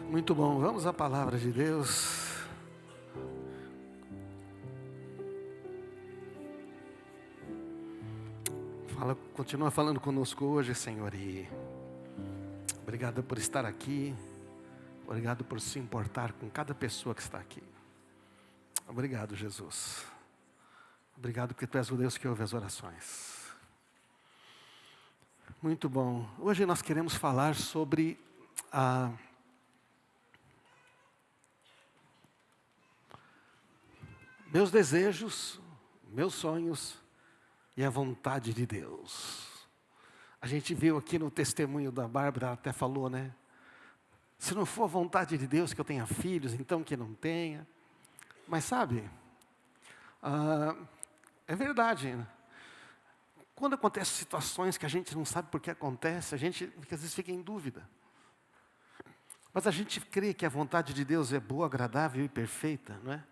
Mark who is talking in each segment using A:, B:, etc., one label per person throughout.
A: Muito bom, vamos à palavra de Deus. Continua falando conosco hoje, Senhor, e obrigado por estar aqui, obrigado por se importar com cada pessoa que está aqui. Obrigado, Jesus. Obrigado porque Tu és o Deus que ouve as orações. Muito bom. Hoje nós queremos falar sobre meus desejos, meus sonhos e a vontade de Deus. A gente viu aqui no testemunho da Bárbara, ela até falou, né? Se não for a vontade de Deus que eu tenha filhos, então que não tenha. Mas sabe, é verdade, né? Quando acontecem situações que a gente não sabe por que acontece, a gente às vezes fica em dúvida. Mas a gente crê que a vontade de Deus é boa, agradável e perfeita, não é?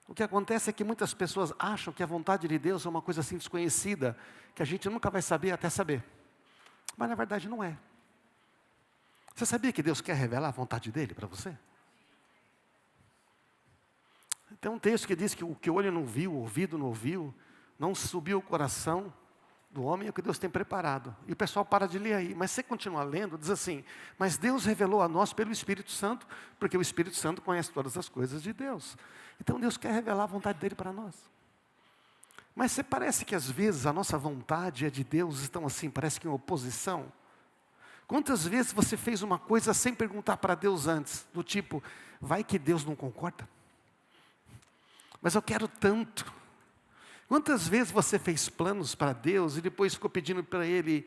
A: O que acontece é que muitas pessoas acham que a vontade de Deus é uma coisa assim desconhecida, que a gente nunca vai saber até saber. Mas na verdade não é. Você sabia que Deus quer revelar a vontade dEle para você? Tem um texto que diz que o que o olho não viu, o ouvido não ouviu, não subiu o coração do homem é o que Deus tem preparado. E o pessoal para de ler aí, mas você continua lendo, diz assim, mas Deus revelou a nós pelo Espírito Santo, porque o Espírito Santo conhece todas as coisas de Deus. Então Deus quer revelar a vontade dEle para nós. Mas você parece que às vezes a nossa vontade e a de Deus estão assim, parece que em oposição. Quantas vezes você fez uma coisa sem perguntar para Deus antes, do tipo, vai que Deus não concorda? Mas eu quero tanto. Quantas vezes você fez planos para Deus e depois ficou pedindo para Ele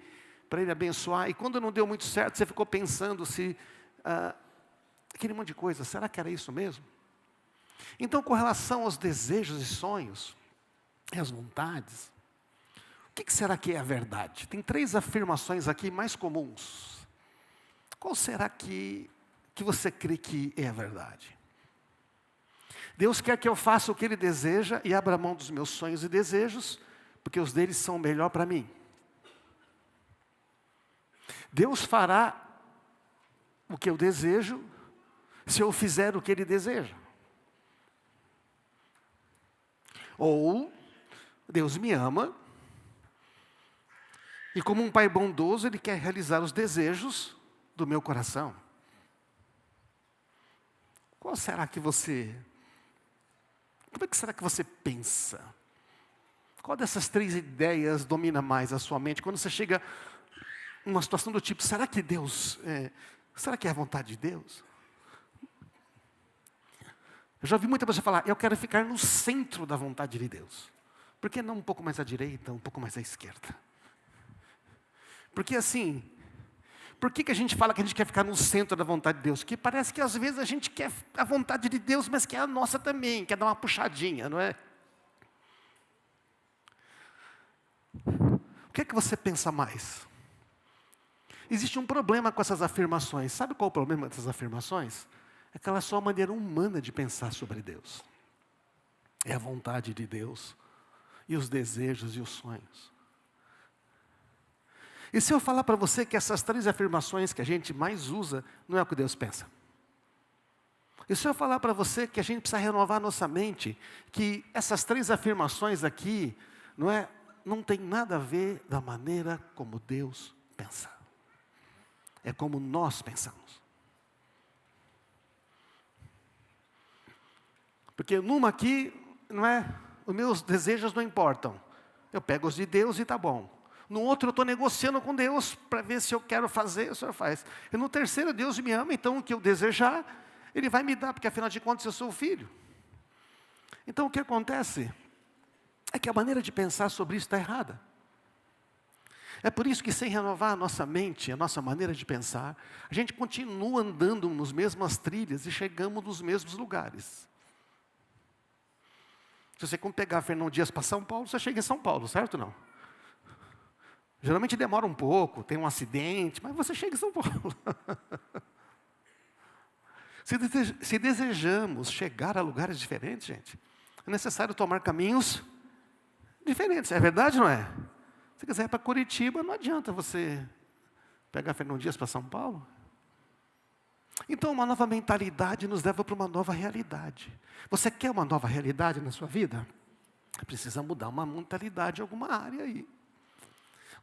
A: abençoar, e quando não deu muito certo, você ficou pensando se, aquele monte de coisa, será que era isso mesmo? Então, com relação aos desejos e sonhos, e às vontades, o que será que é a verdade? Tem 3 afirmações aqui mais comuns. Qual será que você crê que é a verdade? Deus quer que eu faça o que Ele deseja e abra mão dos meus sonhos e desejos, porque os deles são melhor para mim. Deus fará o que eu desejo, se eu fizer o que Ele deseja. Ou, Deus me ama, e como um pai bondoso, Ele quer realizar os desejos do meu coração. Qual será que você... Como é que será que você pensa? Qual dessas 3 ideias domina mais a sua mente? Quando você chega numa situação do tipo, será que será que é a vontade de Deus? Eu já ouvi muita pessoa falar, eu quero ficar no centro da vontade de Deus. Por que não um pouco mais à direita, um pouco mais à esquerda? Porque assim, por que a gente fala que a gente quer ficar no centro da vontade de Deus? Porque parece que às vezes a gente quer a vontade de Deus, mas quer a nossa também, quer dar uma puxadinha, não é? O que é que você pensa mais? Existe um problema com essas afirmações. Sabe qual é o problema dessas afirmações? É que ela é só uma maneira humana de pensar sobre Deus. É a vontade de Deus, e os desejos e os sonhos. E se eu falar para você que essas 3 afirmações que a gente mais usa, não é o que Deus pensa? E se eu falar para você que a gente precisa renovar nossa mente, que essas 3 afirmações aqui, não tem nada a ver da maneira como Deus pensa. É como nós pensamos. Porque numa aqui, os meus desejos não importam. Eu pego os de Deus e está bom. No outro eu estou negociando com Deus para ver se eu quero fazer, o Senhor faz. E no terceiro, Deus me ama, então o que eu desejar, Ele vai me dar, porque afinal de contas eu sou o filho. Então o que acontece é que a maneira de pensar sobre isso está errada. É por isso que sem renovar a nossa mente, a nossa maneira de pensar, a gente continua andando nas mesmas trilhas e chegamos nos mesmos lugares. Se você pegar Fernão Dias para São Paulo, você chega em São Paulo, certo ou não? Geralmente demora um pouco, tem um acidente, mas você chega em São Paulo. Se desejamos chegar a lugares diferentes, gente, é necessário tomar caminhos diferentes. É verdade ou não é? Se quiser ir para Curitiba, não adianta você pegar Fernão Dias para São Paulo. Então, uma nova mentalidade nos leva para uma nova realidade. Você quer uma nova realidade na sua vida? Precisa mudar uma mentalidade em alguma área aí.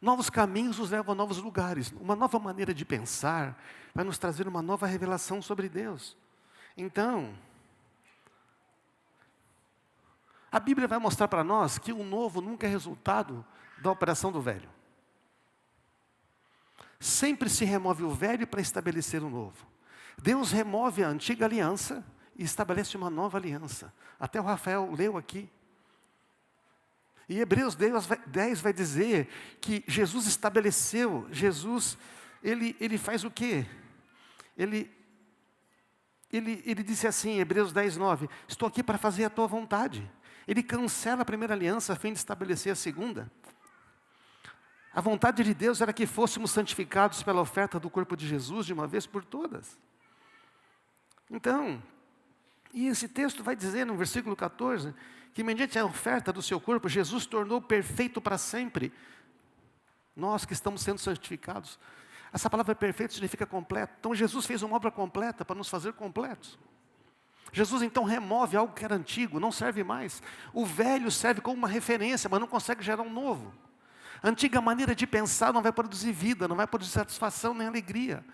A: Novos caminhos nos levam a novos lugares. Uma nova maneira de pensar vai nos trazer uma nova revelação sobre Deus. Então, a Bíblia vai mostrar para nós que o novo nunca é resultado da operação do velho. Sempre se remove o velho para estabelecer o novo. Deus remove a antiga aliança e estabelece uma nova aliança. Até o Rafael leu aqui. E Hebreus 10 vai dizer que Jesus estabeleceu, ele faz o quê? Ele disse assim, Hebreus 10, 9, estou aqui para fazer a tua vontade. Ele cancela a primeira aliança a fim de estabelecer a segunda. A vontade de Deus era que fôssemos santificados pela oferta do corpo de Jesus de uma vez por todas. Então, e esse texto vai dizer no versículo 14, que mediante a oferta do seu corpo, Jesus tornou perfeito para sempre nós que estamos sendo santificados. Essa palavra perfeito significa completo. Então Jesus fez uma obra completa para nos fazer completos. Jesus então remove algo que era antigo, não serve mais. O velho serve como uma referência, mas não consegue gerar um novo. A antiga maneira de pensar não vai produzir vida, não vai produzir satisfação nem alegria.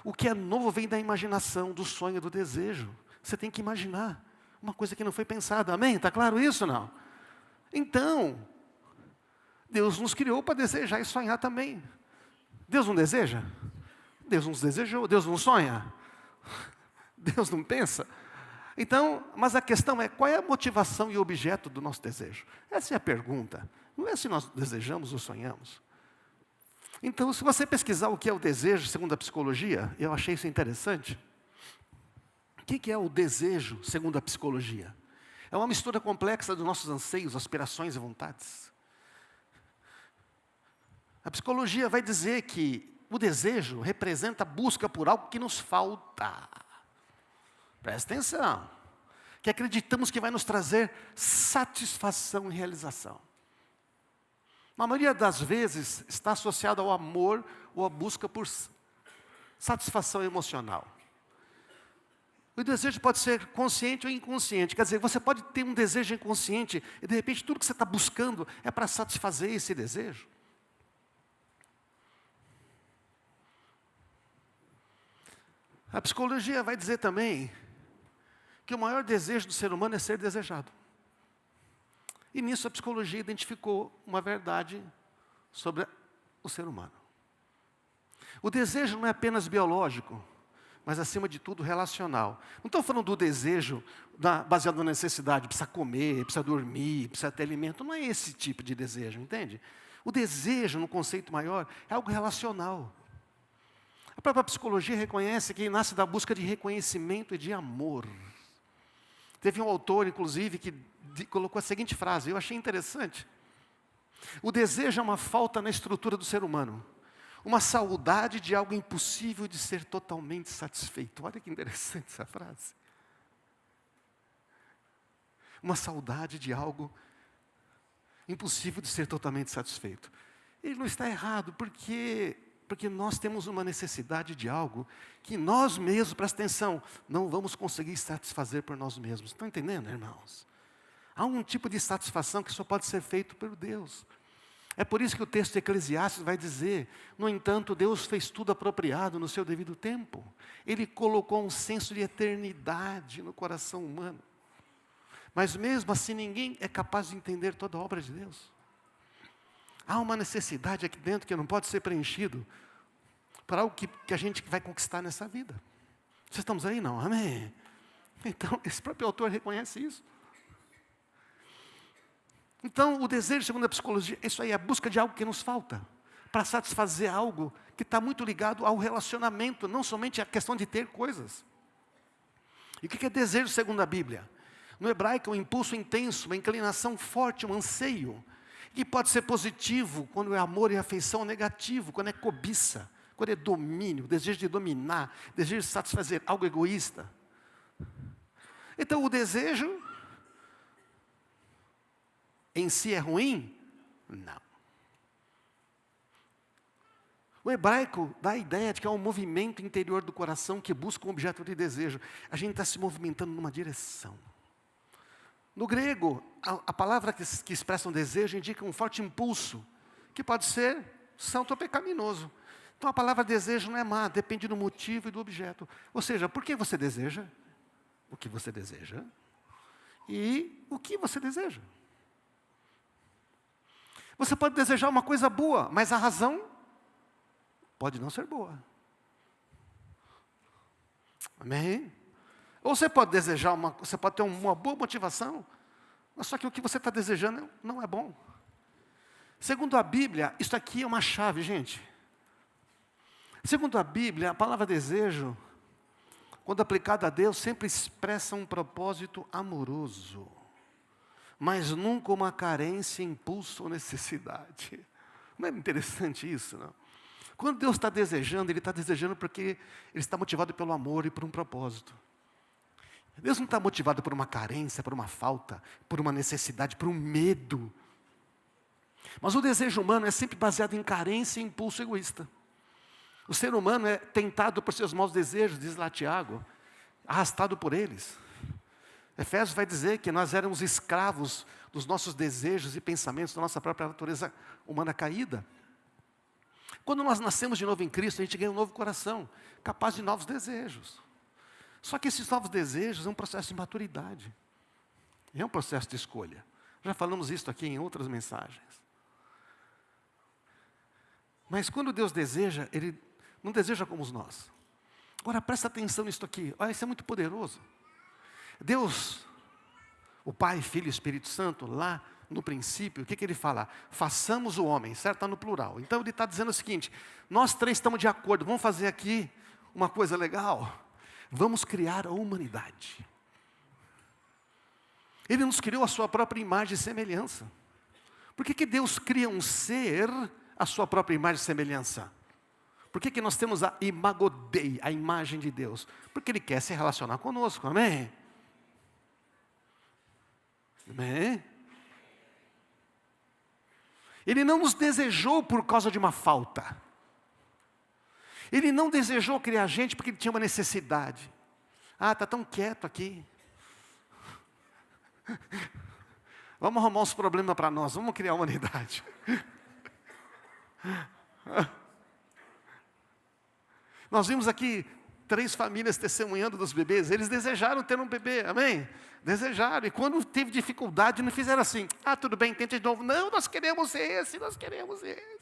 A: O que é novo vem da imaginação, do sonho, do desejo. Você tem que imaginar uma coisa que não foi pensada. Amém? Está claro isso ou não? Então, Deus nos criou para desejar e sonhar também. Deus não deseja? Deus nos desejou. Deus não sonha? Deus não pensa? Então, mas a questão é, qual é a motivação e o objeto do nosso desejo? Essa é a pergunta. Não é se nós desejamos ou sonhamos. Então, se você pesquisar o que é o desejo, segundo a psicologia, eu achei isso interessante. O que é o desejo, segundo a psicologia? É uma mistura complexa dos nossos anseios, aspirações e vontades. A psicologia vai dizer que o desejo representa a busca por algo que nos falta. Presta atenção. Que acreditamos que vai nos trazer satisfação e realização. Na maioria das vezes, está associado ao amor ou à busca por satisfação emocional. O desejo pode ser consciente ou inconsciente. Quer dizer, você pode ter um desejo inconsciente e de repente tudo que você está buscando é para satisfazer esse desejo. A psicologia vai dizer também que o maior desejo do ser humano é ser desejado. E nisso a psicologia identificou uma verdade sobre o ser humano. O desejo não é apenas biológico, mas acima de tudo relacional. Não estou falando do desejo baseado na necessidade, precisa comer, precisa dormir, precisa ter alimento. Não é esse tipo de desejo, entende? O desejo, no conceito maior, é algo relacional. A própria psicologia reconhece que nasce da busca de reconhecimento e de amor. Teve um autor, inclusive, que colocou a seguinte frase, eu achei interessante. O desejo é uma falta na estrutura do ser humano. Uma saudade de algo impossível de ser totalmente satisfeito. Olha que interessante essa frase. Uma saudade de algo impossível de ser totalmente satisfeito. Ele não está errado, porque nós temos uma necessidade de algo que nós mesmos, presta atenção, não vamos conseguir satisfazer por nós mesmos. Estão entendendo, irmãos? Há um tipo de satisfação que só pode ser feito por Deus. É por isso que o texto de Eclesiastes vai dizer, no entanto, Deus fez tudo apropriado no seu devido tempo. Ele colocou um senso de eternidade no coração humano. Mas mesmo assim, ninguém é capaz de entender toda a obra de Deus. Há uma necessidade aqui dentro que não pode ser preenchido para algo que a gente vai conquistar nessa vida. Vocês estamos aí? Não? Amém? Então, esse próprio autor reconhece isso. Então, o desejo, segundo a psicologia, é isso aí, é a busca de algo que nos falta, para satisfazer algo que está muito ligado ao relacionamento, não somente a questão de ter coisas. E o que é desejo, segundo a Bíblia? No hebraico, é um impulso intenso, uma inclinação forte, um anseio, que pode ser positivo, quando é amor e afeição, negativo, quando é cobiça, quando é domínio, desejo de dominar, desejo de satisfazer algo egoísta. Então, o desejo em si é ruim? Não. O hebraico dá a ideia de que é um movimento interior do coração que busca um objeto de desejo. A gente está se movimentando numa direção. No grego, a palavra que expressa um desejo indica um forte impulso, que pode ser santo ou pecaminoso. Então a palavra desejo não é má, depende do motivo e do objeto. Ou seja, por que você deseja? O que você deseja? E o que você deseja? Você pode desejar uma coisa boa, mas a razão pode não ser boa. Amém? Ou você pode desejar você pode ter uma boa motivação, mas só que o que você está desejando não é bom. Segundo a Bíblia, isso aqui é uma chave, gente. Segundo a Bíblia, a palavra desejo, quando aplicada a Deus, sempre expressa um propósito amoroso, mas nunca uma carência, impulso ou necessidade. Não é interessante isso, não? Quando Deus está desejando, Ele está desejando porque Ele está motivado pelo amor e por um propósito. Deus não está motivado por uma carência, por uma falta, por uma necessidade, por um medo. Mas o desejo humano é sempre baseado em carência e impulso egoísta. O ser humano é tentado por seus maus desejos, diz lá Tiago, arrastado por eles. Efésios vai dizer que nós éramos escravos dos nossos desejos e pensamentos, da nossa própria natureza humana caída. Quando nós nascemos de novo em Cristo, a gente ganha um novo coração, capaz de novos desejos. Só que esses novos desejos é um processo de maturidade. É um processo de escolha. Já falamos isso aqui em outras mensagens. Mas quando Deus deseja, Ele não deseja como nós. Agora presta atenção nisso aqui. Olha, isso é muito poderoso. Deus, o Pai, Filho e Espírito Santo, lá no princípio, o que Ele fala? Façamos o homem, certo? Está no plural. Então Ele está dizendo o seguinte, nós três estamos de acordo, vamos fazer aqui uma coisa legal. Vamos criar a humanidade. Ele nos criou a sua própria imagem e semelhança. Por que Deus cria um ser a sua própria imagem e semelhança? Por que nós temos a imago Dei, a imagem de Deus? Porque Ele quer se relacionar conosco, amém? Amém? Ele não nos desejou por causa de uma falta. Ele não desejou criar gente porque Ele tinha uma necessidade. Ah, está tão quieto aqui. Vamos arrumar uns problemas para nós, vamos criar a humanidade. Nós vimos aqui 3 famílias testemunhando dos bebês. Eles desejaram ter um bebê, amém? Desejaram, e quando teve dificuldade, não fizeram assim, ah, tudo bem, tente de novo. Não, nós queremos esse, nós queremos esse.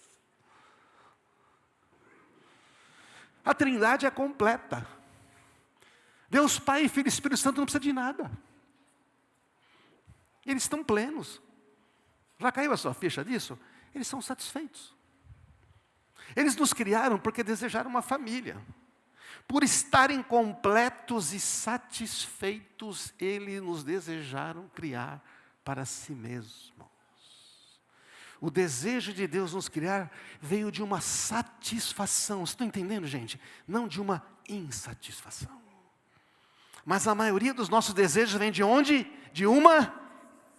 A: A Trindade é completa. Deus Pai, Filho e Espírito Santo não precisa de nada. Eles estão plenos. Já caiu a sua ficha disso? Eles são satisfeitos. Eles nos criaram porque desejaram uma família. Por estarem completos e satisfeitos, eles nos desejaram criar para si mesmos. O desejo de Deus nos criar veio de uma satisfação. Vocês estão entendendo, gente? Não de uma insatisfação. Mas a maioria dos nossos desejos vem de onde? De uma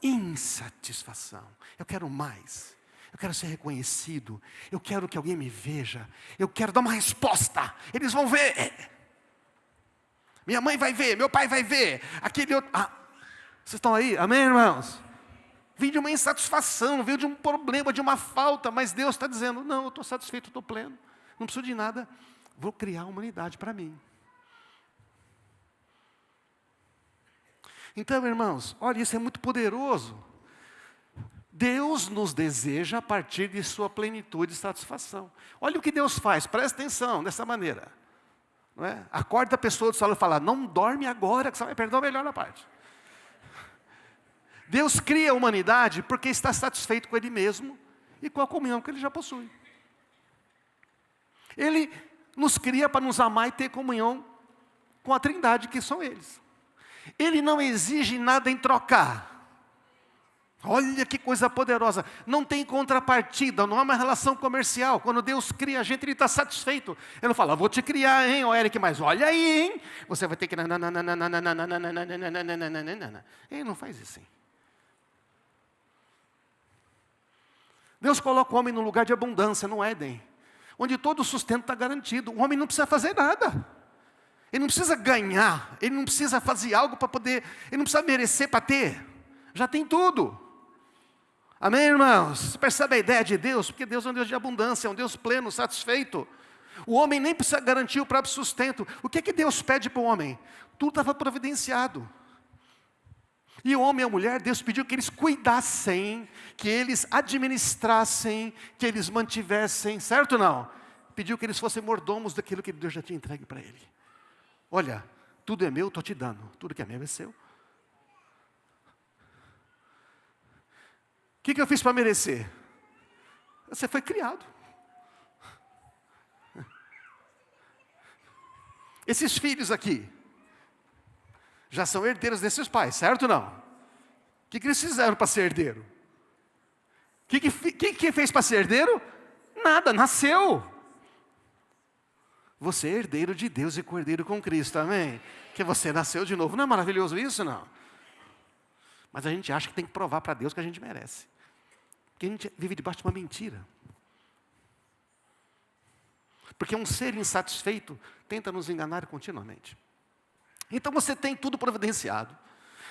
A: insatisfação. Eu quero mais. Eu quero ser reconhecido. Eu quero que alguém me veja. Eu quero dar uma resposta. Eles vão ver. Minha mãe vai ver. Meu pai vai ver. Aquele outro. Ah, vocês estão aí? Amém, irmãos? Vem de uma insatisfação, veio de um problema, de uma falta, mas Deus está dizendo, não, eu estou satisfeito, eu estou pleno, não preciso de nada, vou criar a humanidade para mim. Então, irmãos, olha, isso é muito poderoso. Deus nos deseja a partir de sua plenitude e satisfação. Olha o que Deus faz, presta atenção, dessa maneira. Não é? Acorda a pessoa do salão e fala, não dorme agora, que você vai perder a melhor parte. Deus cria a humanidade porque está satisfeito com Ele mesmo e com a comunhão que Ele já possui. Ele nos cria para nos amar e ter comunhão com a Trindade, que são eles. Ele não exige nada em trocar. Olha que coisa poderosa. Não tem contrapartida, não há uma relação comercial. Quando Deus cria a gente, Ele está satisfeito. Ele não fala, vou te criar, hein, ô Eric, mas olha aí, hein. Você vai ter que... Ele não faz isso, hein. Deus coloca o homem no lugar de abundância, no Éden. onde todo o sustento está garantido. O homem não precisa fazer nada. Ele não precisa ganhar, ele não precisa fazer algo para poder, ele não precisa merecer para ter. Já tem tudo. Amém, irmãos? Percebe a ideia de Deus? Porque Deus é um Deus de abundância, é um Deus pleno, satisfeito. O homem nem precisa garantir o próprio sustento. O que é que Deus pede para o homem? Tudo estava providenciado. E o homem e a mulher, Deus pediu que eles cuidassem, que eles administrassem, que eles mantivessem, certo ou não? Pediu que eles fossem mordomos daquilo que Deus já tinha entregue para ele. Olha, tudo é meu, estou te dando. Tudo que é meu é seu. O que eu fiz para merecer? Você foi criado. Esses filhos aqui já são herdeiros desses pais, certo ou não? O que eles fizeram para ser herdeiro? O que fez para ser herdeiro? Nada, nasceu. Você é herdeiro de Deus e co-herdeiro com Cristo, amém? Que você nasceu de novo. Não é maravilhoso isso, não? Mas a gente acha que tem que provar para Deus que a gente merece. Porque a gente vive debaixo de uma mentira. Porque um ser insatisfeito tenta nos enganar continuamente. Então você tem tudo providenciado.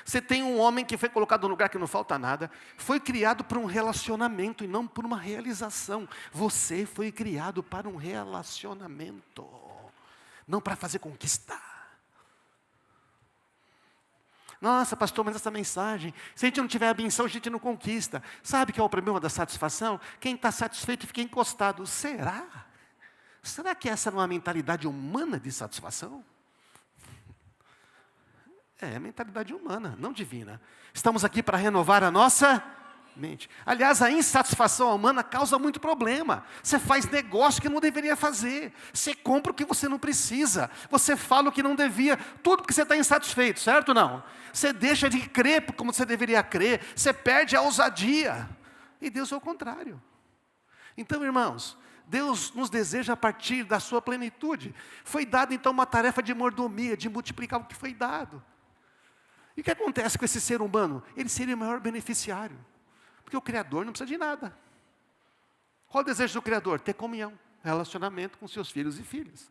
A: Você tem um homem que foi colocado num lugar que não falta nada. Foi criado para um relacionamento e não por uma realização. Você foi criado para um relacionamento. Não para fazer conquista. Nossa, pastor, mas essa mensagem, se a gente não tiver a benção, a gente não conquista. Sabe que é o problema da satisfação? Quem está satisfeito fica encostado. Será? Será que essa não é uma mentalidade humana de satisfação? É mentalidade humana, não divina. Estamos aqui para renovar a nossa mente. Aliás, a insatisfação humana causa muito problema. Você faz negócio que não deveria fazer. Você compra o que você não precisa. Você fala o que não devia. Tudo porque você está insatisfeito, certo ou não? Você deixa de crer como você deveria crer. Você perde a ousadia. E Deus é o contrário. Então, irmãos, Deus nos deseja a partir da sua plenitude. Foi dado então uma tarefa de mordomia, de multiplicar o que foi dado. E o que acontece com esse ser humano? Ele seria o maior beneficiário. Porque o Criador não precisa de nada. Qual o desejo do Criador? Ter comunhão, relacionamento com seus filhos e filhas.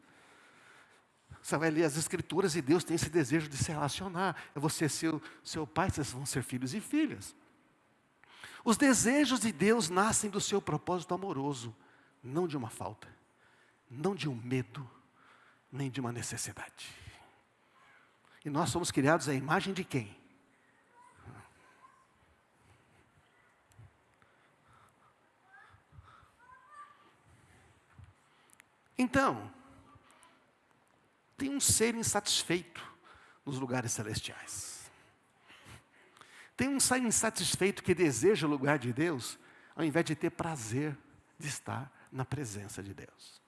A: Você vai ler as Escrituras e Deus tem esse desejo de se relacionar. É você seu pai, vocês vão ser filhos e filhas. Os desejos de Deus nascem do seu propósito amoroso. Não de uma falta, não de um medo, nem de uma necessidade. E nós somos criados à imagem de quem? Então, tem um ser insatisfeito nos lugares celestiais. Tem um ser insatisfeito que deseja o lugar de Deus, ao invés de ter prazer de estar na presença de Deus.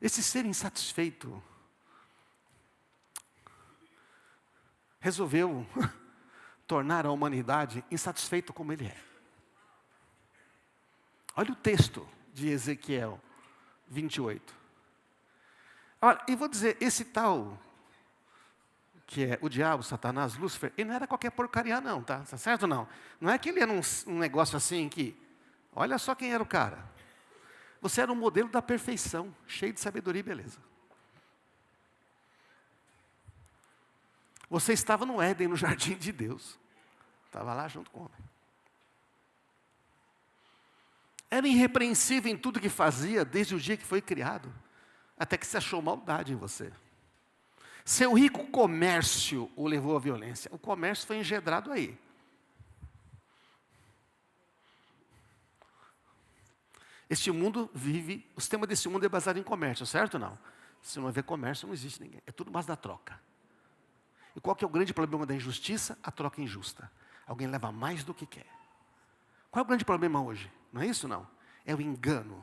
A: Esse ser insatisfeito resolveu tornar a humanidade insatisfeita como ele é. Olha o texto de Ezequiel 28. Olha, e vou dizer, esse tal, que é o diabo, Satanás, Lúcifer, ele não era qualquer porcaria não, tá certo ou não? Não é que ele era um negócio assim que, olha só quem era o cara. Você era um modelo da perfeição, cheio de sabedoria e beleza. Você estava no Éden, no jardim de Deus. Estava lá junto com o homem. Era irrepreensível em tudo que fazia, desde o dia que foi criado, até que se achou maldade em você. Seu rico comércio o levou à violência. O comércio foi engendrado aí. Este mundo vive, o sistema desse mundo é baseado em comércio, certo ou não? Se não haver comércio, não existe ninguém. É tudo base da troca. E qual que é o grande problema da injustiça? A troca injusta. Alguém leva mais do que quer. Qual é o grande problema hoje? Não é isso, não? É o engano.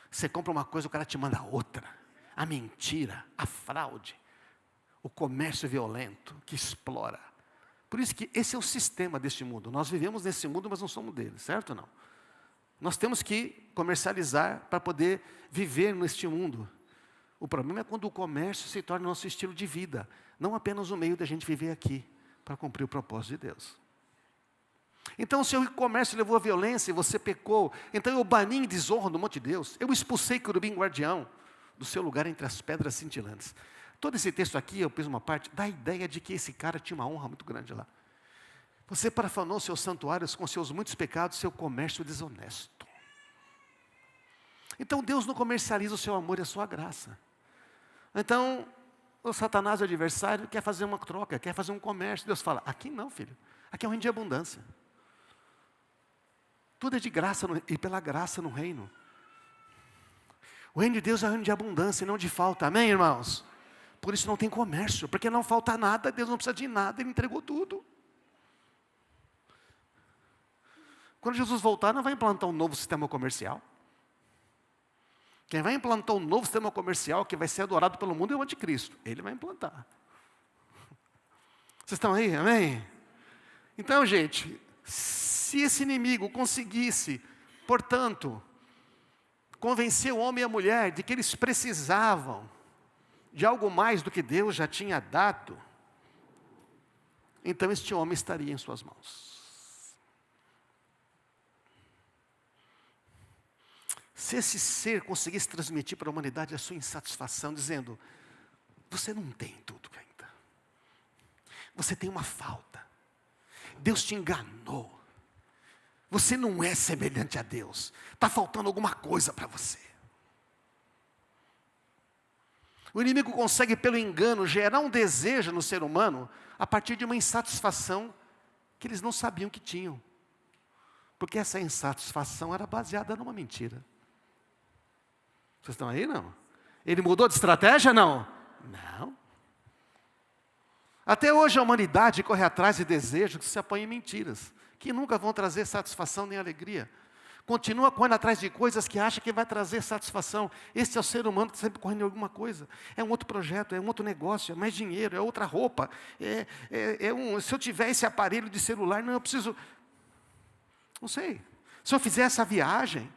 A: Você compra uma coisa, o cara te manda outra. A mentira, a fraude. O comércio violento que explora. Por isso que esse é o sistema deste mundo. Nós vivemos nesse mundo, mas não somos dele, certo ou não? Nós temos que comercializar para poder viver neste mundo. O problema é quando o comércio se torna nosso estilo de vida. Não apenas o meio da gente viver aqui, para cumprir o propósito de Deus. Então o seu comércio levou à violência e você pecou. Então eu bani em desonra do monte de Deus. Eu expulsei querubim guardião do seu lugar entre as pedras cintilantes. Todo esse texto aqui, eu pus uma parte, dá a ideia de que esse cara tinha uma honra muito grande lá. Você profanou seus santuários com seus muitos pecados, seu comércio desonesto. Então Deus não comercializa o seu amor e a sua graça. Então, o Satanás, o adversário, quer fazer uma troca, quer fazer um comércio. Deus fala, aqui não, filho. Aqui é um reino de abundância. Tudo é de graça e pela graça no reino. O reino de Deus é um reino de abundância e não de falta. Amém, irmãos? Por isso não tem comércio, porque não falta nada, Deus não precisa de nada, Ele entregou tudo. Quando Jesus voltar, não vai implantar um novo sistema comercial. Quem vai implantar um novo sistema comercial que vai ser adorado pelo mundo é o anticristo. Ele vai implantar. Vocês estão aí? Amém? Então, gente, se esse inimigo conseguisse, portanto, convencer o homem e a mulher de que eles precisavam de algo mais do que Deus já tinha dado, então este homem estaria em suas mãos. Se esse ser conseguisse transmitir para a humanidade a sua insatisfação, dizendo, você não tem tudo ainda. Você tem uma falta. Deus te enganou. Você não é semelhante a Deus. Está faltando alguma coisa para você. O inimigo consegue, pelo engano, gerar um desejo no ser humano a partir de uma insatisfação que eles não sabiam que tinham. Porque essa insatisfação era baseada numa mentira. Vocês estão aí, não? Ele mudou de estratégia, não? Não. Até hoje a humanidade corre atrás de desejos que se apoiam em mentiras, que nunca vão trazer satisfação nem alegria. Continua correndo atrás de coisas que acha que vai trazer satisfação. Esse é o ser humano que está sempre correndo em alguma coisa. É um outro projeto, é um outro negócio, é mais dinheiro, é outra roupa. Se eu tiver esse aparelho de celular, não, eu preciso... Não sei. Se eu fizer essa viagem,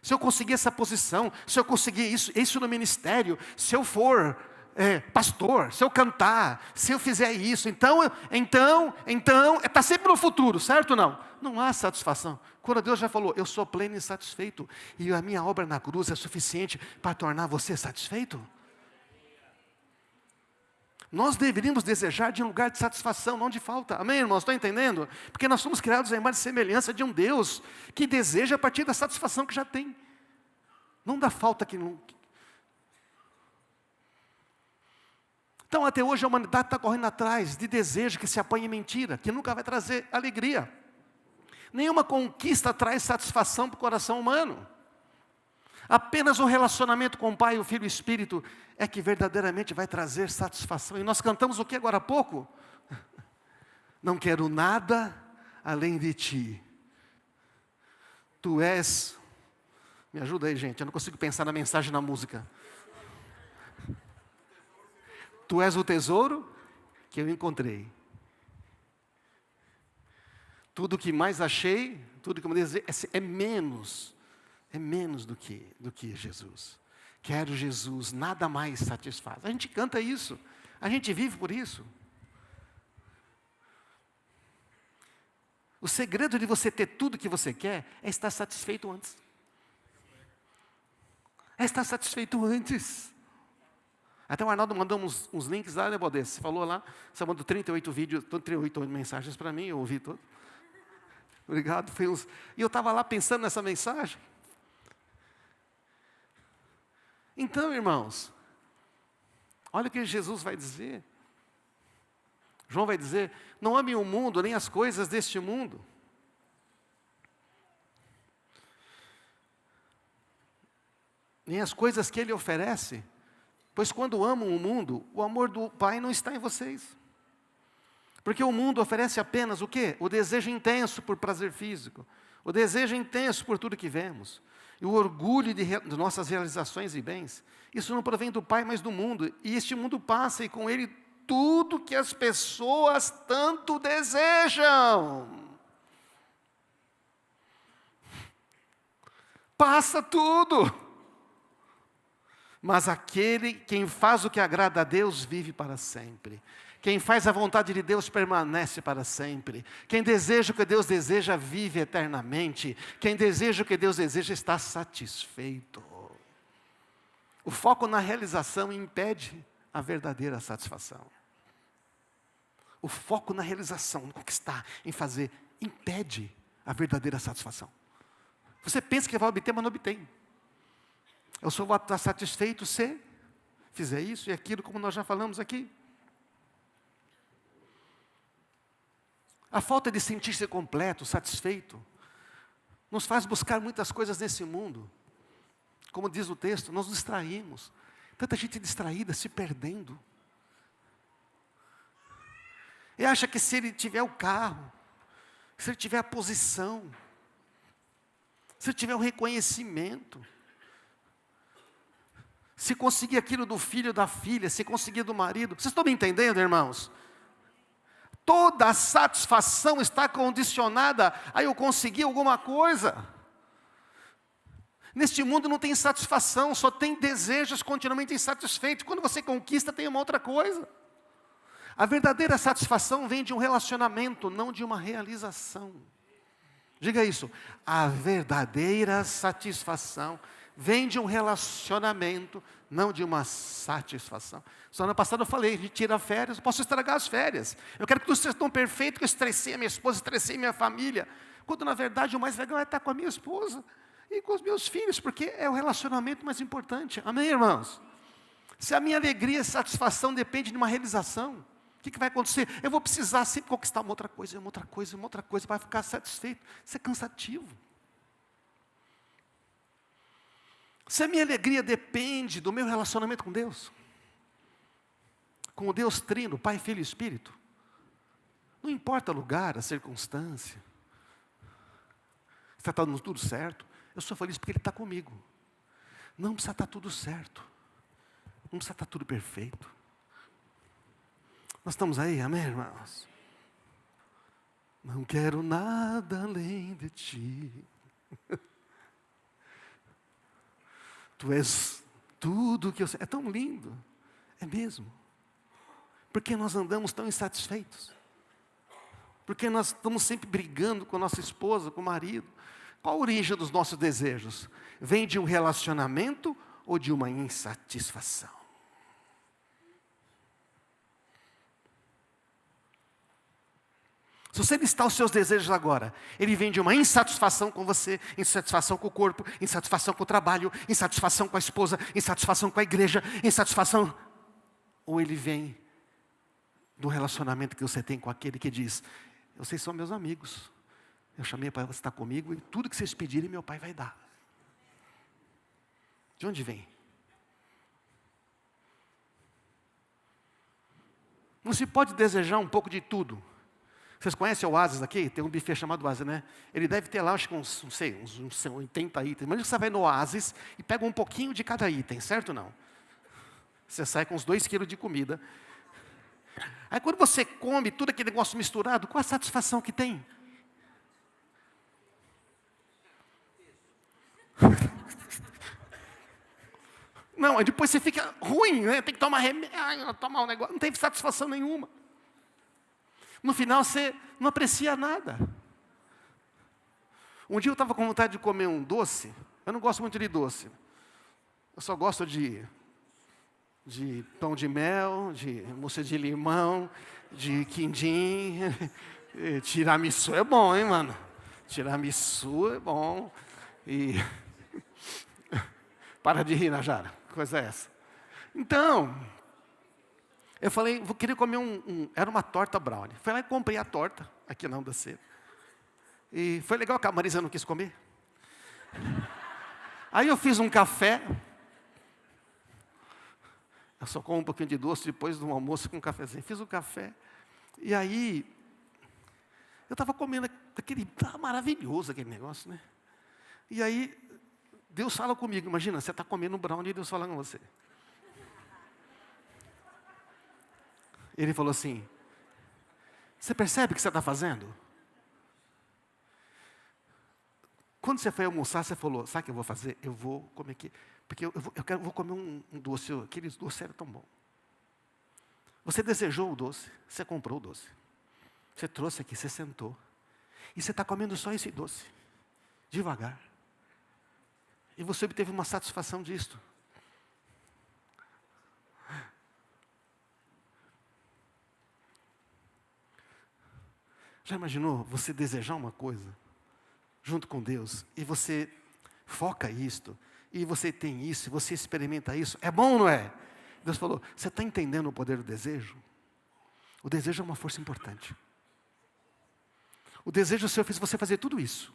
A: se eu conseguir essa posição, se eu conseguir isso no ministério, se eu for pastor, se eu cantar, se eu fizer isso, então, está sempre no futuro, certo ou não? Não há satisfação. Quando Deus já falou, eu sou pleno e satisfeito, e a minha obra na cruz é suficiente para tornar você satisfeito? Nós deveríamos desejar de um lugar de satisfação, não de falta. Amém, irmãos? Estão entendendo? Porque nós somos criados à imagem e semelhança de um Deus que deseja a partir da satisfação que já tem. Não da falta que não... Então, até hoje, a humanidade está correndo atrás de desejo que se apoia em mentira, que nunca vai trazer alegria. Nenhuma conquista traz satisfação para o coração humano. Apenas o relacionamento com o Pai, o Filho e o Espírito é que verdadeiramente vai trazer satisfação. E nós cantamos o que agora há pouco? Não quero nada além de Ti. Tu és... Me ajuda aí, gente, eu não consigo pensar na mensagem na música. Tu és o tesouro que eu encontrei. Tudo que mais achei, tudo que eu me dizer, é menos do que Jesus. Quero Jesus, nada mais satisfaz. A gente canta isso, a gente vive por isso. O segredo de você ter tudo que você quer é estar satisfeito antes. É estar satisfeito antes. Até o Arnaldo mandou uns links lá, né, Baldez? Você falou lá, você mandou 38 vídeos, 38 mensagens para mim, eu ouvi tudo. Obrigado. E eu estava lá pensando nessa mensagem. Então, irmãos, olha o que Jesus vai dizer. João vai dizer, não amem o mundo, nem as coisas deste mundo. Nem as coisas que Ele oferece. Pois quando amam o mundo, o amor do Pai não está em vocês. Porque o mundo oferece apenas o quê? O desejo intenso por prazer físico. O desejo intenso por tudo que vemos. E o orgulho de nossas realizações e bens. Isso não provém do Pai, mas do mundo. E este mundo passa e com ele tudo que as pessoas tanto desejam. Passa tudo. Mas quem faz o que agrada a Deus, vive para sempre. Quem faz a vontade de Deus permanece para sempre. Quem deseja o que Deus deseja, vive eternamente. Quem deseja o que Deus deseja, está satisfeito. O foco na realização impede a verdadeira satisfação. O foco na realização, em conquistar, em fazer, impede a verdadeira satisfação. Você pensa que vai obter, mas não obtém. Eu só vou estar satisfeito se fizer isso e aquilo, como nós já falamos aqui. A falta de sentir-se completo, satisfeito, nos faz buscar muitas coisas nesse mundo. Como diz o texto, nós nos distraímos. Tanta gente distraída, se perdendo. E acha que se ele tiver o carro, se ele tiver a posição, se ele tiver o reconhecimento, se conseguir aquilo do filho, da filha, se conseguir do marido. Vocês estão me entendendo, irmãos? Toda a satisfação está condicionada a eu conseguir alguma coisa. Neste mundo não tem satisfação, só tem desejos continuamente insatisfeitos. Quando você conquista, tem uma outra coisa. A verdadeira satisfação vem de um relacionamento, não de uma realização. Diga isso. A verdadeira satisfação vem de um relacionamento, não de uma satisfação. Semana passada eu falei, a gente tira férias, eu posso estragar as férias. Eu quero que tudo seja tão perfeito que eu estressei a minha esposa, estressei a minha família. Quando na verdade o mais legal é estar com a minha esposa e com os meus filhos, porque é o relacionamento mais importante. Amém, irmãos? Se a minha alegria e satisfação depende de uma realização, o que vai acontecer? Eu vou precisar sempre conquistar uma outra coisa, uma outra coisa, uma outra coisa, para ficar satisfeito. Isso é cansativo. Se a minha alegria depende do meu relacionamento com Deus, com o Deus Trino, Pai, Filho e Espírito, não importa o lugar, a circunstância, está dando tudo certo, eu sou feliz porque Ele está comigo. Não precisa estar tudo certo, não precisa estar tudo perfeito. Nós estamos aí, amém, irmãos? Não quero nada além de Ti. Tu és tudo que eu sei. É tão lindo, é mesmo. Porque nós andamos tão insatisfeitos? Porque nós estamos sempre brigando com a nossa esposa, com o marido? Qual a origem dos nossos desejos? Vem de um relacionamento ou de uma insatisfação? Se você listar os seus desejos agora, ele vem de uma insatisfação com você, insatisfação com o corpo, insatisfação com o trabalho, insatisfação com a esposa, insatisfação com a igreja, insatisfação... Ou ele vem do relacionamento que você tem com aquele que diz, vocês são meus amigos, eu chamei para você estar comigo e tudo que vocês pedirem, meu Pai vai dar. De onde vem? Não se pode desejar um pouco de tudo. Vocês conhecem o Oasis aqui? Tem um buffet chamado Oasis, né? Ele deve ter lá, acho que uns 80 itens. Imagina que você vai no Oasis e pega um pouquinho de cada item, certo ou não? Você sai com uns 2 quilos de comida. Aí quando você come tudo aquele negócio misturado, qual a satisfação que tem? Não, aí depois você fica ruim, né? Tem que tomar remédio, tomar um negócio, não tem satisfação nenhuma. No final você não aprecia nada. Um dia eu estava com vontade de comer um doce. Eu não gosto muito de doce. Eu só gosto de pão de mel, de mousse de limão, de quindim. Tiramisu é bom, hein, mano? Tiramisu é bom. E para de rir, Najara. Que coisa é essa? Então, eu falei, vou querer comer era uma torta brownie. Fui lá e comprei a torta, aqui na Onda Cedo. E foi legal que a Marisa não quis comer. Aí eu fiz um café. Eu só como um pouquinho de doce depois do almoço com um cafezinho. Fiz um café. E aí, eu estava comendo aquele, maravilhoso aquele negócio, né? E aí, Deus fala comigo. Imagina, você está comendo um brownie e Deus fala com você. Ele falou assim, você percebe o que você está fazendo? Quando você foi almoçar, você falou, sabe o que eu vou fazer? Eu vou comer aqui. Porque vou comer um doce, aqueles doces eram tão bom. Você desejou o doce, você comprou o doce. Você trouxe aqui, você sentou. E você está comendo só esse doce, devagar. E você obteve uma satisfação disto. Já imaginou você desejar uma coisa junto com Deus e você foca isto, e você tem isso, e você experimenta isso? É bom, não é? Deus falou, você está entendendo o poder do desejo? O desejo é uma força importante. O desejo seu fez você fazer tudo isso.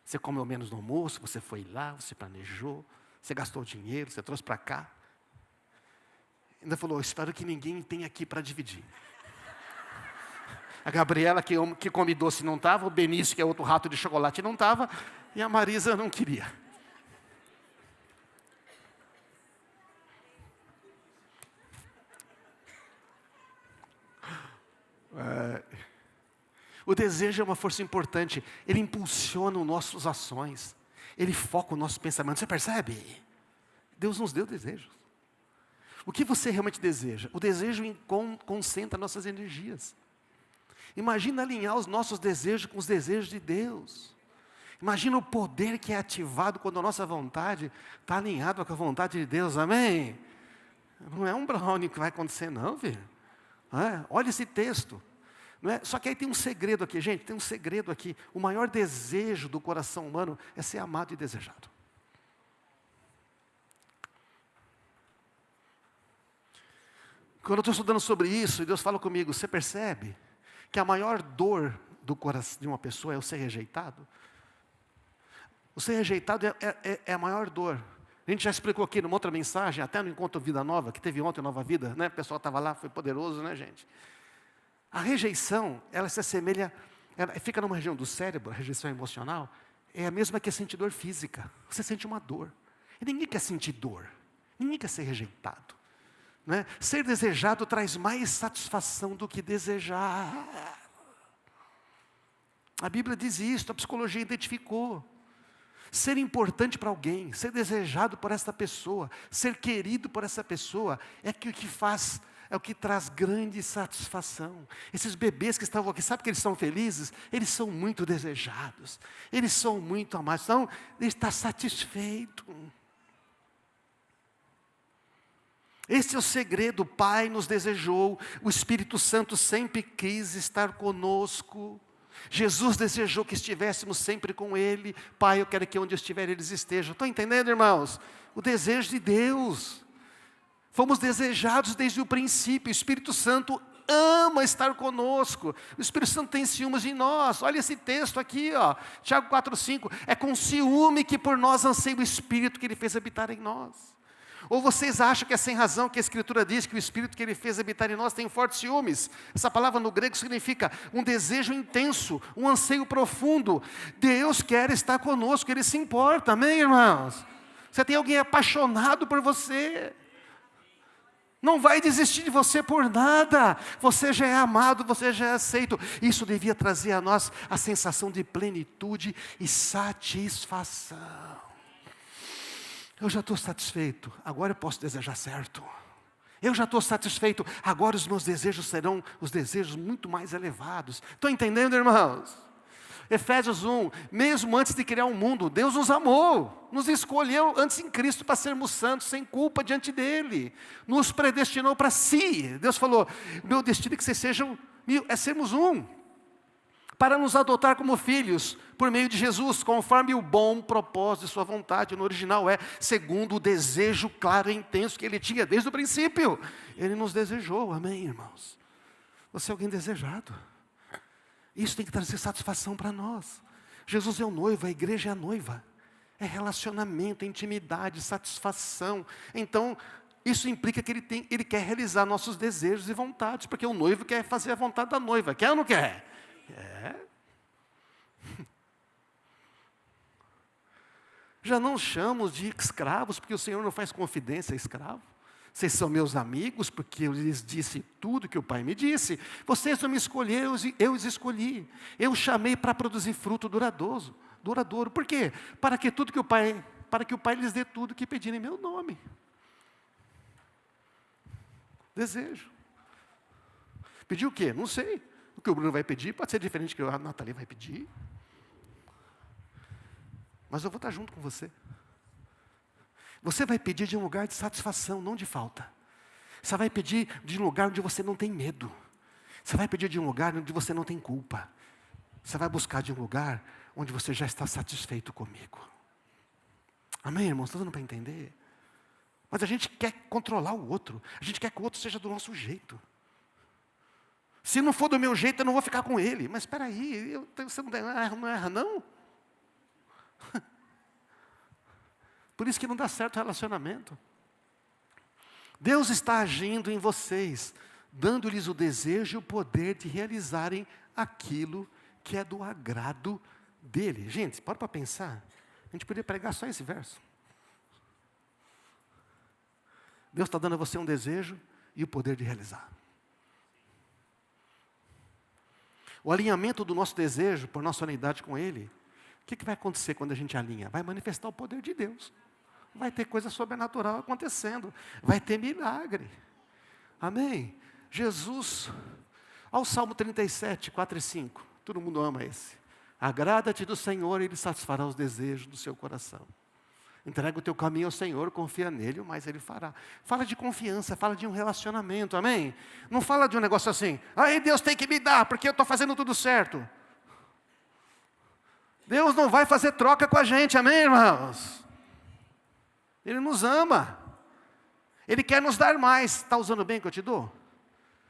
A: Você comeu menos no almoço, você foi lá, você planejou, você gastou dinheiro, você trouxe para cá. Ainda falou, espero que ninguém tenha aqui para dividir. A Gabriela, que come doce, não estava. O Benício, que é outro rato de chocolate, não estava. E a Marisa não queria. O desejo é uma força importante. Ele impulsiona as nossas ações. Ele foca o nosso pensamento. Você percebe? Deus nos deu desejos. O que você realmente deseja? O desejo concentra nossas energias. Imagina alinhar os nossos desejos com os desejos de Deus. Imagina o poder que é ativado quando a nossa vontade está alinhada com a vontade de Deus, amém? Não é um brownie que vai acontecer não, filho. Olha esse texto. Não é? Só que aí tem um segredo aqui, gente, tem um segredo aqui. O maior desejo do coração humano é ser amado e desejado. Quando eu estou estudando sobre isso, e Deus fala comigo, você percebe que a maior dor do coração de uma pessoa é o ser rejeitado? O ser rejeitado é a maior dor. A gente já explicou aqui numa outra mensagem, até no Encontro Vida Nova, que teve ontem Nova Vida, né? O pessoal estava lá, foi poderoso, né, gente? A rejeição, ela se assemelha, ela fica numa região do cérebro, a rejeição emocional, é a mesma que sentir dor física. Você sente uma dor. E ninguém quer sentir dor. Ninguém quer ser rejeitado. Né? Ser desejado traz mais satisfação do que desejar. A Bíblia diz isso, a psicologia identificou. Ser importante para alguém, ser desejado por essa pessoa, ser querido por essa pessoa, é o que faz, é o que traz grande satisfação. Esses bebês que estavam aqui, sabe que eles são felizes? Eles são muito desejados, eles são muito amados, então ele está satisfeito. Esse é o segredo. O Pai nos desejou, o Espírito Santo sempre quis estar conosco. Jesus desejou que estivéssemos sempre com Ele. Pai, eu quero que onde eu estiver eles estejam. Estão entendendo, irmãos? O desejo de Deus. Fomos desejados desde o princípio. O Espírito Santo ama estar conosco. O Espírito Santo tem ciúmes de nós. Olha esse texto aqui, ó, Tiago 4,5. É com ciúme que por nós anseia o Espírito que Ele fez habitar em nós. Ou vocês acham que é sem razão que a Escritura diz que o Espírito que Ele fez habitar em nós tem fortes ciúmes? Essa palavra no grego significa um desejo intenso, um anseio profundo. Deus quer estar conosco, Ele se importa, amém, irmãos? Você tem alguém apaixonado por você, não vai desistir de você por nada. Você já é amado, você já é aceito. Isso devia trazer a nós a sensação de plenitude e satisfação. Eu já estou satisfeito, agora eu posso desejar certo. Eu já estou satisfeito, agora os meus desejos serão os desejos muito mais elevados. Estão entendendo, irmãos? Efésios 1, mesmo antes de criar o mundo, Deus nos amou, nos escolheu antes em Cristo para sermos santos, sem culpa diante dEle. Nos predestinou para si. Deus falou, meu destino é que vocês sejam, é sermos um. Para nos adotar como filhos, por meio de Jesus, conforme o bom propósito de sua vontade. No original é, segundo o desejo claro e intenso que Ele tinha desde o princípio. Ele nos desejou, amém, irmãos? Você é alguém desejado. Isso tem que trazer satisfação para nós. Jesus é o noivo, a igreja é a noiva. É relacionamento, intimidade, satisfação. Então, isso implica que Ele quer realizar nossos desejos e vontades, porque o noivo quer fazer a vontade da noiva. Quer ou não quer? Já não chamo de escravos, porque o Senhor não faz confidência a escravo. Vocês são meus amigos, porque eu lhes disse tudo que o Pai me disse. Vocês não me escolheram, eu os escolhi. Eu os chamei para produzir fruto duradouro. Por quê? Para que tudo que o Pai para que o Pai lhes dê tudo o que pedirem em meu nome. Desejo. Pedir o quê? Não sei. O que o Bruno vai pedir pode ser diferente do que a Nathalie vai pedir. Mas eu vou estar junto com você. Você vai pedir de um lugar de satisfação, não de falta. Você vai pedir de um lugar onde você não tem medo. Você vai pedir de um lugar onde você não tem culpa. Você vai buscar de um lugar onde você já está satisfeito comigo. Amém, irmãos? Está dando para entender? Mas a gente quer controlar o outro. A gente quer que o outro seja do nosso jeito. Se não for do meu jeito, eu não vou ficar com ele. Mas espera aí, você não erra, não? Por isso que não dá certo o relacionamento. Deus está agindo em vocês, dando-lhes o desejo e o poder de realizarem aquilo que é do agrado dele. Gente, para pensar. A gente poderia pregar só esse verso. Deus está dando a você um desejo e o poder de realizar. O alinhamento do nosso desejo por nossa unidade com Ele, o que vai acontecer quando a gente alinha? Vai manifestar o poder de Deus. Vai ter coisa sobrenatural acontecendo. Vai ter milagre. Amém? Jesus, ao Salmo 37, 4 e 5. Todo mundo ama esse. Agrada-te do Senhor e Ele satisfará os desejos do seu coração. Entrega o teu caminho ao Senhor, confia nele, mas Ele fará. Fala de confiança, fala de um relacionamento, amém? Não fala de um negócio assim, aí Deus tem que me dar, porque eu estou fazendo tudo certo. Deus não vai fazer troca com a gente, amém, irmãos? Ele nos ama. Ele quer nos dar mais. Está usando bem o que eu te dou?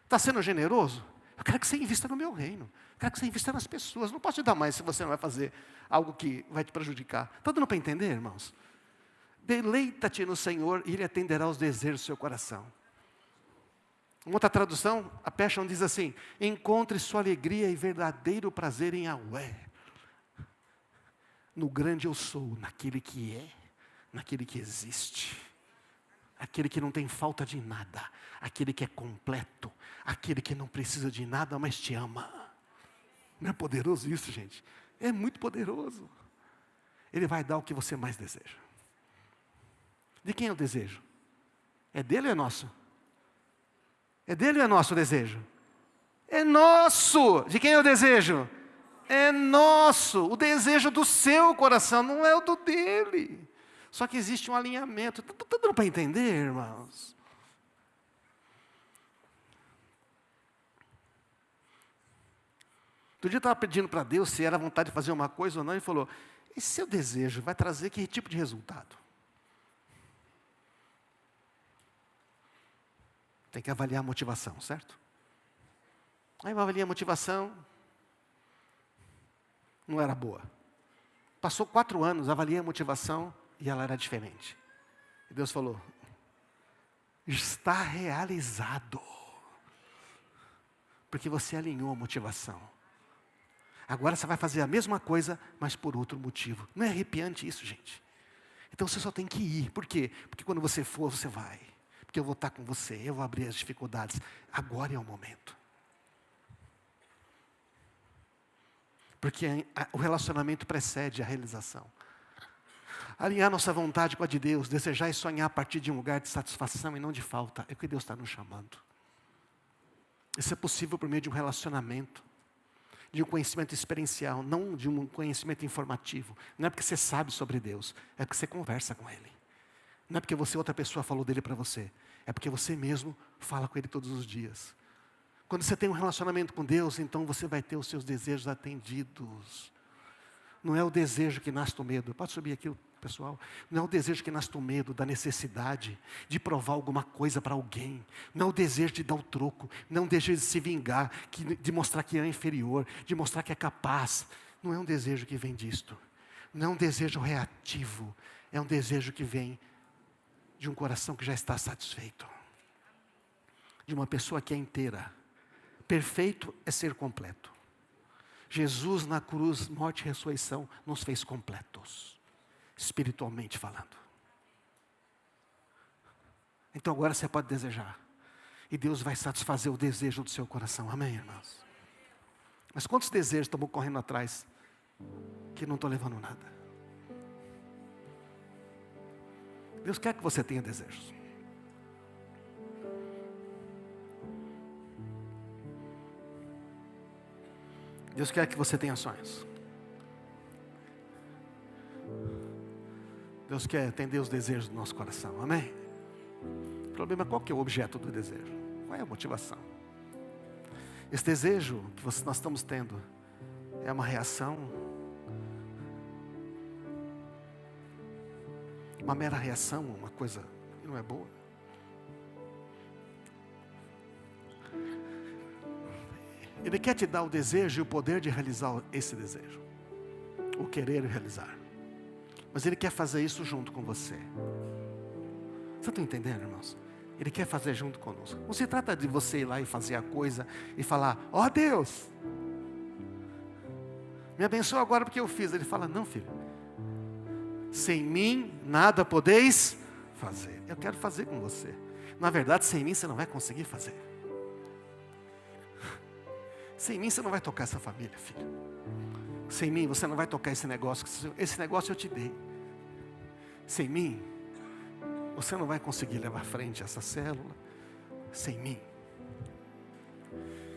A: Está sendo generoso? Eu quero que você invista no meu reino. Eu quero que você invista nas pessoas. Não posso te dar mais se você não vai fazer algo que vai te prejudicar. Está dando para entender, irmãos? Deleita-te no Senhor e Ele atenderá aos desejos do seu coração. Uma outra tradução, a Passion diz assim: encontre sua alegria e verdadeiro prazer em Yahweh. No grande eu sou, naquele que é, naquele que existe. Aquele que não tem falta de nada. Aquele que é completo. Aquele que não precisa de nada, mas te ama. Não é poderoso isso, gente? É muito poderoso. Ele vai dar o que você mais deseja. De quem é o desejo? É dele ou é nosso? É dele ou é nosso o desejo? É nosso! De quem é o desejo? É nosso! O desejo do seu coração, não é o do dele. Só que existe um alinhamento. Está dando para entender, irmãos? Outro dia eu estava pedindo para Deus se era vontade de fazer uma coisa ou não. Ele falou, esse seu desejo vai trazer que tipo de resultado? Tem que avaliar a motivação, certo? Aí eu avaliei a motivação, não era boa. Passou 4 anos, avaliei a motivação e ela era diferente. E Deus falou, está realizado. Porque você alinhou a motivação. Agora você vai fazer a mesma coisa, mas por outro motivo. Não é arrepiante isso, gente? Então você só tem que ir. Por quê? Porque quando você for, você vai. Porque eu vou estar com você, eu vou abrir as dificuldades. Agora é o momento. Porque o relacionamento precede a realização. Alinhar nossa vontade com a de Deus, desejar e sonhar a partir de um lugar de satisfação e não de falta, é o que Deus está nos chamando. Isso é possível por meio de um relacionamento, de um conhecimento experiencial, não de um conhecimento informativo. Não é porque você sabe sobre Deus, é porque você conversa com Ele. Não é porque outra pessoa falou dele para você, é porque você mesmo fala com Ele todos os dias. Quando você tem um relacionamento com Deus, então você vai ter os seus desejos atendidos. Não é o desejo que nasce do medo. Pode subir aqui, pessoal. Não é o desejo que nasce do medo, da necessidade de provar alguma coisa para alguém. Não é o desejo de dar o troco. Não é um desejo de se vingar, de mostrar que é inferior, de mostrar que é capaz. Não é um desejo que vem disto. Não é um desejo reativo. É um desejo que vem de um coração que já está satisfeito. De uma pessoa que é inteira. Perfeito é ser completo. Jesus na cruz, morte e ressurreição, nos fez completos, espiritualmente falando. Então agora você pode desejar, e Deus vai satisfazer o desejo do seu coração, amém, irmãos? Mas quantos desejos estão correndo atrás, que não estão levando nada? Deus quer que você tenha desejos. Deus quer que você tenha sonhos. Deus quer atender os desejos do nosso coração, amém? O problema é qual que é o objeto do desejo? Qual é a motivação? Esse desejo que nós estamos tendo é uma reação, uma mera reação, uma coisa que não é boa. Ele quer te dar o desejo e o poder de realizar esse desejo, o querer realizar. Mas Ele quer fazer isso junto com você. Você está entendendo, irmãos? Ele quer fazer junto conosco. Não se trata de você ir lá e fazer a coisa e falar, ó Deus, me abençoa agora porque eu fiz. Ele fala, não filho, sem mim nada podeis fazer. Eu quero fazer com você. Na verdade, sem mim você não vai conseguir fazer. Sem mim você não vai tocar essa família, filho. Sem mim você não vai tocar esse negócio. Esse negócio eu te dei. Sem mim você não vai conseguir levar à frente essa célula. Sem mim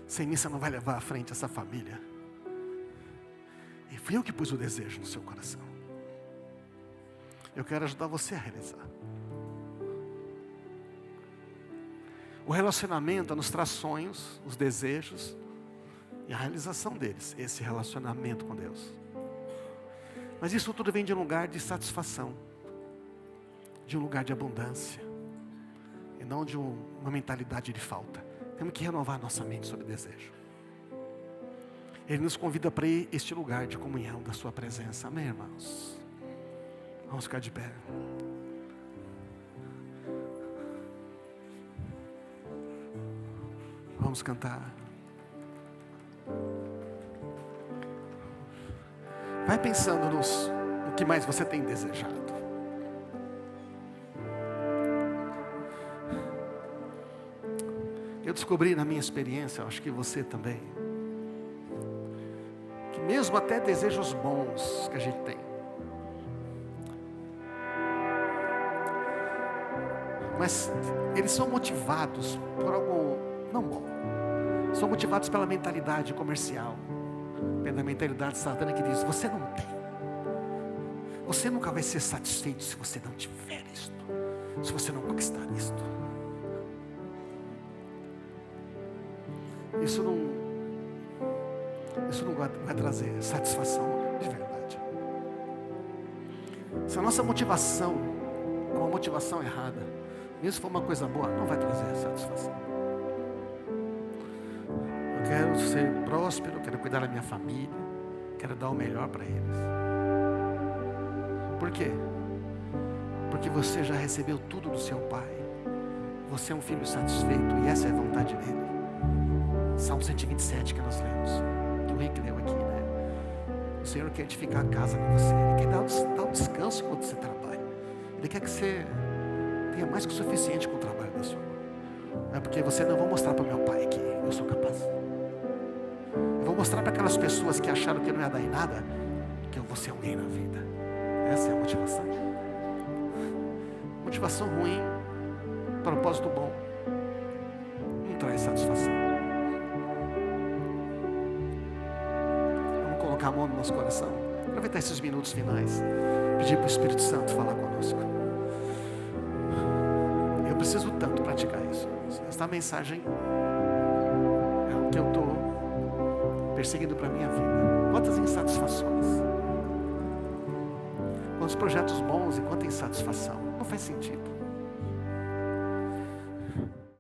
A: você não vai levar à frente essa família. E fui eu que pus o desejo no seu coração. Eu quero ajudar você a realizar. O relacionamento nos traz sonhos, os desejos e a realização deles, esse relacionamento com Deus. Mas isso tudo vem de um lugar de satisfação, de um lugar de abundância, e não de uma mentalidade de falta. Temos que renovar nossa mente sobre desejo. Ele nos convida para este lugar de comunhão da sua presença. Amém, irmãos? Vamos ficar de pé. Vamos cantar. Vai pensando no que mais você tem desejado. Eu descobri na minha experiência, acho que você também, que mesmo até desejos bons que a gente tem, mas eles são motivados por algo não bom. São motivados pela mentalidade comercial, pela mentalidade satânica que diz, você não tem. Você nunca vai ser satisfeito se você não tiver isto, se você não conquistar isto. Isso não vai trazer satisfação de verdade. Se a nossa motivação é uma motivação errada, mesmo se for uma coisa boa, não vai trazer satisfação. Eu quero ser próspero, quero cuidar da minha família, quero dar o melhor para eles. Por quê? Porque você já recebeu tudo do seu Pai. Você é um filho satisfeito e essa é a vontade dele. Salmo 127 que nós lemos, que o rei leu aqui, né? O Senhor quer edificar a casa com você. Ele quer dar um descanso quando você trabalha. Ele quer que você tenha mais que o suficiente com o trabalho da sua mão. É porque você não vai mostrar para o meu pai que eu sou capaz. Eu vou mostrar para aquelas pessoas que acharam que não ia dar em nada, que eu vou ser alguém na vida. Essa é a motivação. Motivação ruim, propósito bom, não traz satisfação. Vamos colocar a mão no nosso coração. Aproveitar esses minutos finais. Pedir para o Espírito Santo falar conosco. Eu preciso tanto praticar isso. Esta mensagem é o que eu estou perseguindo para a minha vida. Quantas insatisfações. Quantos projetos bons e quanta insatisfação. Não faz sentido.